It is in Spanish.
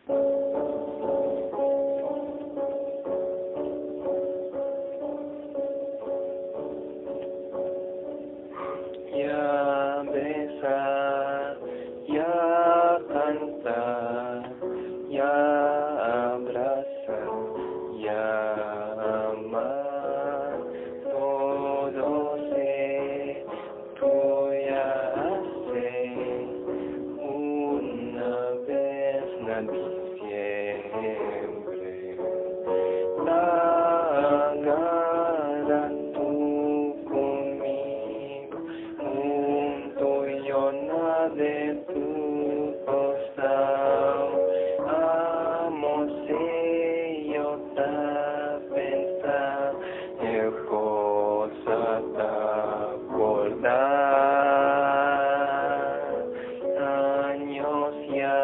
Ya besar, ya cantar, ya abrazar, ya amar, todo se puede hacer una vez na diciembre. Lágara tú conmigo, junto yo de tu costado. Amo si yo te pensar, y cosa te acordar. Años ya